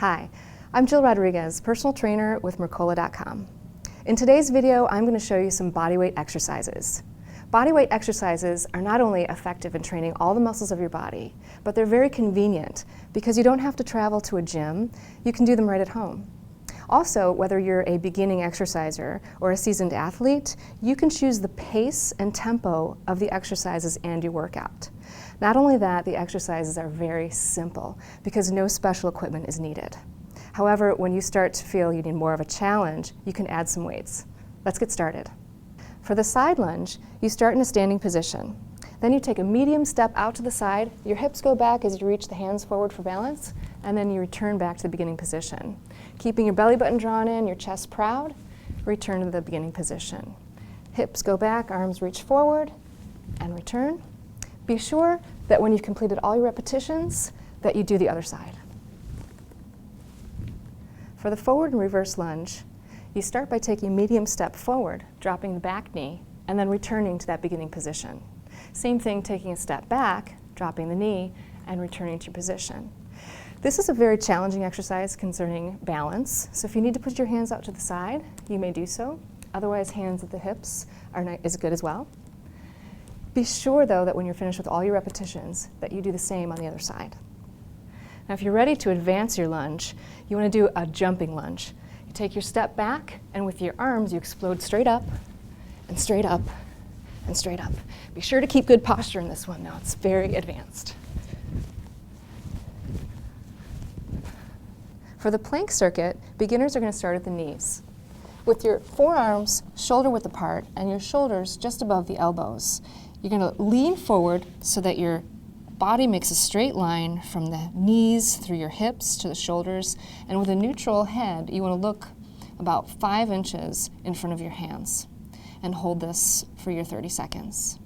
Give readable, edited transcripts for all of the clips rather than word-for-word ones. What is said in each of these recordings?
Hi, I'm Jill Rodriguez, personal trainer with Mercola.com. In today's video, I'm going to show you some bodyweight exercises. Bodyweight exercises are not only effective in training all the muscles of your body, but they're very convenient because you don't have to travel to a gym. You can do them right at home. Also, whether you're a beginning exerciser or a seasoned athlete, you can choose the pace and tempo of the exercises and your workout. Not only that, the exercises are very simple because no special equipment is needed. However, when you start to feel you need more of a challenge, you can add some weights. Let's get started. For the side lunge, you start in a standing position. Then you take a medium step out to the side, your hips go back as you reach the hands forward for balance, and then you return back to the beginning position. Keeping your belly button drawn in, your chest proud, return to the beginning position. Hips go back, arms reach forward, and return. Be sure that when you've completed all your repetitions, that you do the other side. For the forward and reverse lunge, you start by taking a medium step forward, dropping the back knee, and then returning to that beginning position. Same thing, taking a step back, dropping the knee, and returning to your position. This is a very challenging exercise concerning balance, so if you need to put your hands out to the side, you may do so. Otherwise, hands at the hips is good as well. Be sure, though, that when you're finished with all your repetitions, that you do the same on the other side. Now, if you're ready to advance your lunge, you want to do a jumping lunge. You take your step back, and with your arms, you explode straight up, and straight up, and straight up. Be sure to keep good posture in this one now. It's very advanced. For the plank circuit, beginners are going to start at the knees. With your forearms shoulder width apart and your shoulders just above the elbows, you're going to lean forward so that your body makes a straight line from the knees through your hips to the shoulders, and with a neutral head, you want to look about 5 inches in front of your hands and hold this for your 30 seconds.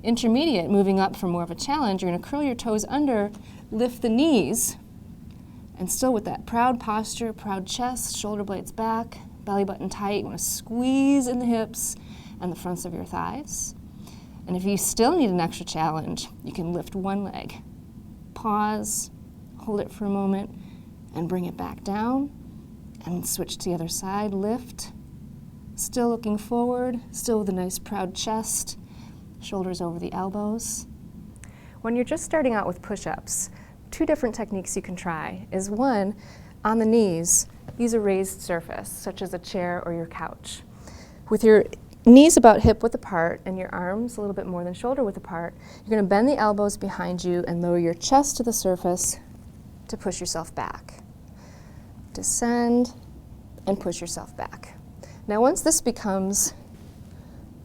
Intermediate, moving up for more of a challenge, you're going to curl your toes under, lift the knees, and still with that proud posture, proud chest, shoulder blades back, belly button tight. You want to squeeze in the hips and the fronts of your thighs. And if you still need an extra challenge, you can lift one leg, pause, hold it for a moment, and bring it back down, and switch to the other side, lift, still looking forward, still with a nice proud chest, shoulders over the elbows. When you're just starting out with push-ups, 2 different techniques you can try is one, on the knees, use a raised surface, such as a chair or your couch. With your knees about hip width apart and your arms a little bit more than shoulder width apart, you're going to bend the elbows behind you and lower your chest to the surface to push yourself back. Descend and push yourself back. Now once this becomes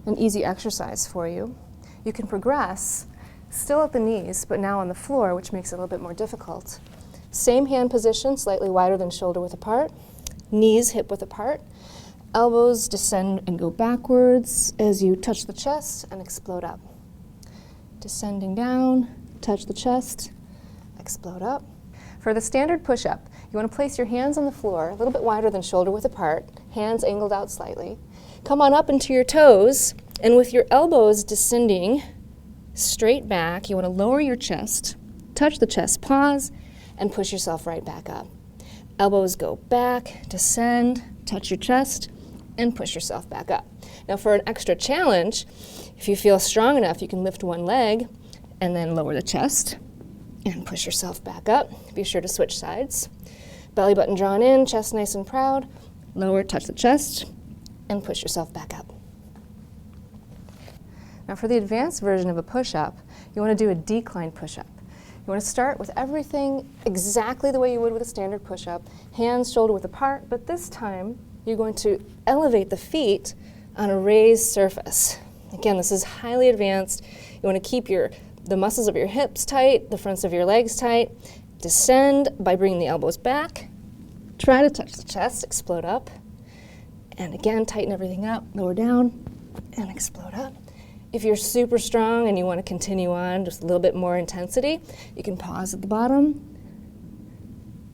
an easy exercise for you, you can progress still at the knees, but now on the floor, which makes it a little bit more difficult. Same hand position, slightly wider than shoulder width apart, knees hip width apart, elbows descend and go backwards as you touch the chest and explode up. Descending down, touch the chest, explode up. For the standard push-up, you want to place your hands on the floor, a little bit wider than shoulder width apart, hands angled out slightly. Come on up into your toes, and with your elbows descending straight back, you want to lower your chest, touch the chest, pause, and push yourself right back up. Elbows go back, descend, touch your chest, and push yourself back up. Now for an extra challenge, if you feel strong enough, you can lift one leg and then lower the chest and push yourself back up. Be sure to switch sides. Belly button drawn in, chest nice and proud, lower, touch the chest, and push yourself back up. Now for the advanced version of a push-up, you want to do a decline push-up. You want to start with everything exactly the way you would with a standard push-up, hands shoulder width apart, but this time you're going to elevate the feet on a raised surface. Again, this is highly advanced. You want to keep the muscles of your hips tight, the fronts of your legs tight. Descend by bringing the elbows back. Try to touch the chest, explode up. And again, tighten everything up, lower down, and explode up. If you're super strong and you want to continue on, just a little bit more intensity, you can pause at the bottom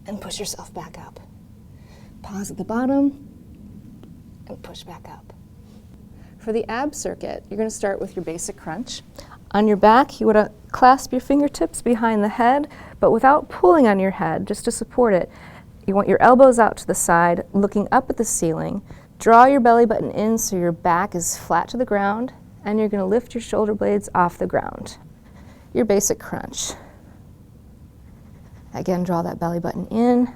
and push yourself back up. Pause at the bottom and push back up. For the ab circuit, you're going to start with your basic crunch. On your back, you want to clasp your fingertips behind the head, but without pulling on your head, just to support it. You want your elbows out to the side, looking up at the ceiling. Draw your belly button in so your back is flat to the ground, and you're going to lift your shoulder blades off the ground. Your basic crunch. Again, draw that belly button in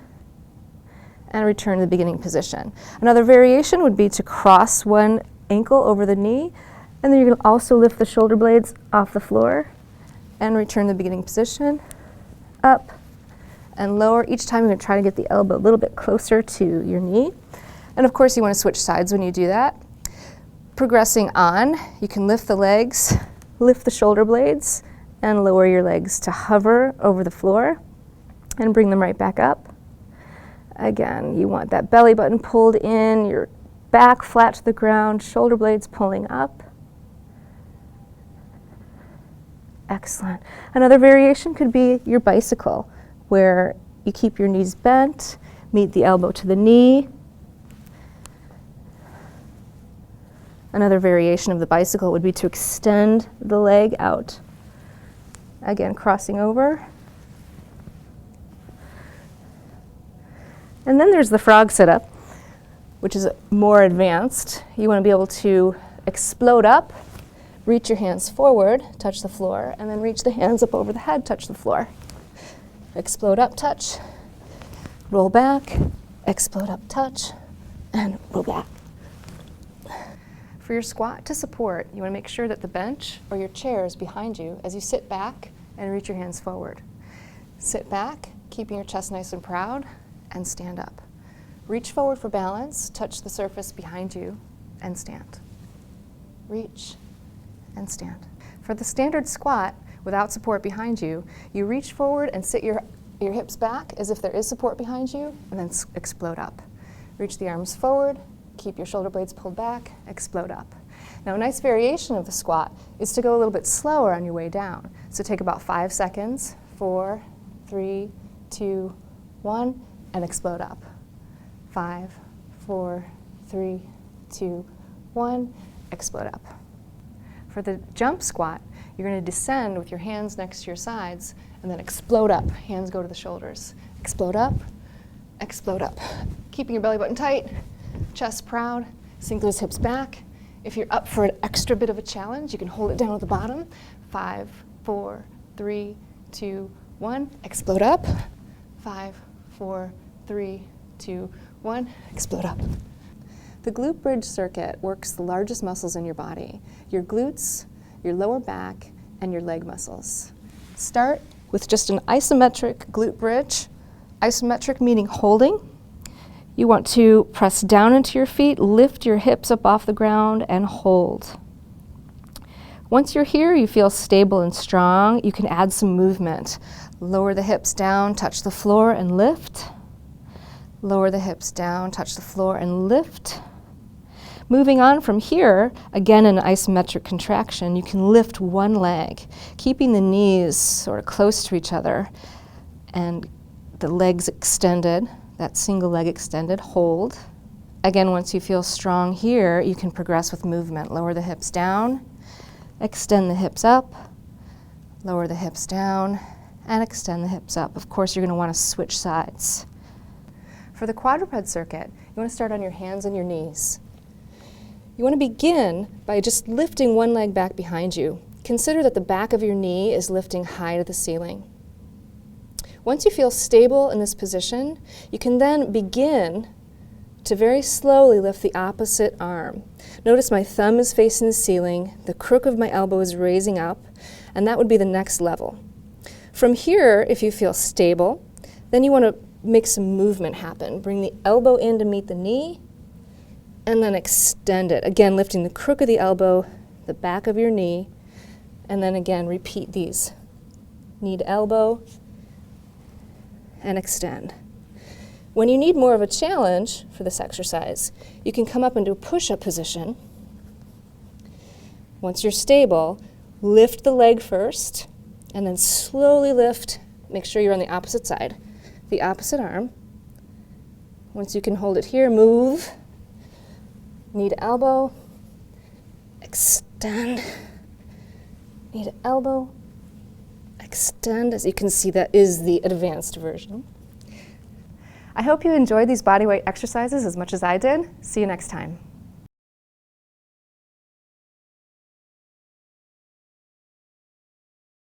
and return to the beginning position. Another variation would be to cross one ankle over the knee, and then you're going to also lift the shoulder blades off the floor and return to the beginning position, up and lower. Each time you're going to try to get the elbow a little bit closer to your knee. And of course you want to switch sides when you do that. Progressing on, you can lift the legs, lift the shoulder blades, and lower your legs to hover over the floor and bring them right back up. Again, you want that belly button pulled in, your back flat to the ground, shoulder blades pulling up. Excellent. Another variation could be your bicycle, where you keep your knees bent, meet the elbow to the knee. Another variation of the bicycle would be to extend the leg out. Again, crossing over. And then there's the frog sit-up, which is more advanced. You want to be able to explode up, reach your hands forward, touch the floor, and then reach the hands up over the head, touch the floor. Explode up, touch, roll back, explode up, touch, and roll back. For your squat to support, you want to make sure that the bench or your chair is behind you as you sit back and reach your hands forward. Sit back, keeping your chest nice and proud, and stand up. Reach forward for balance, touch the surface behind you, and stand. Reach and stand. For the standard squat, without support behind you, you reach forward and sit your hips back as if there is support behind you, and then explode up. Reach the arms forward, keep your shoulder blades pulled back, explode up. Now a nice variation of the squat is to go a little bit slower on your way down. So take about 5 seconds, 4, 3, 2, 1, and explode up. 5, 4, 3, 2, 1, explode up. For the jump squat, you're going to descend with your hands next to your sides and then explode up. Hands go to the shoulders. Explode up, keeping your belly button tight, chest proud, sink those hips back. If you're up for an extra bit of a challenge, you can hold it down at the bottom. 5, 4, 3, 2, 1, explode up. 5, 4, 3, 2, 1, explode up. The Glute Bridge circuit works the largest muscles in your body, your glutes, your lower back, and your leg muscles. Start with just an isometric glute bridge. Isometric meaning holding. You want to press down into your feet, lift your hips up off the ground, and hold. Once you're here, you feel stable and strong, you can add some movement. Lower the hips down, touch the floor, and lift. Lower the hips down, touch the floor, and lift. Moving on from here, again in isometric contraction, you can lift one leg, keeping the knees sort of close to each other and the legs extended, that single leg extended, hold. Again, once you feel strong here, you can progress with movement. Lower the hips down, extend the hips up, lower the hips down, and extend the hips up. Of course, you're going to want to switch sides. For the quadruped circuit, you want to start on your hands and your knees. You want to begin by just lifting one leg back behind you. Consider that the back of your knee is lifting high to the ceiling. Once you feel stable in this position, you can then begin to very slowly lift the opposite arm. Notice my thumb is facing the ceiling, the crook of my elbow is raising up, and that would be the next level. From here, if you feel stable, then you want to make some movement happen. Bring the elbow in to meet the knee, and then extend it. Again, lifting the crook of the elbow, the back of your knee, and then again, repeat these. Knee to elbow, and extend. When you need more of a challenge for this exercise, you can come up into a push-up position. Once you're stable, lift the leg first, and then slowly lift. Make sure you're on the opposite side, the opposite arm. Once you can hold it here, move. Knee to elbow, extend. Knee to elbow, extend. As you can see, that is the advanced version. I hope you enjoyed these bodyweight exercises as much as I did. See you next time.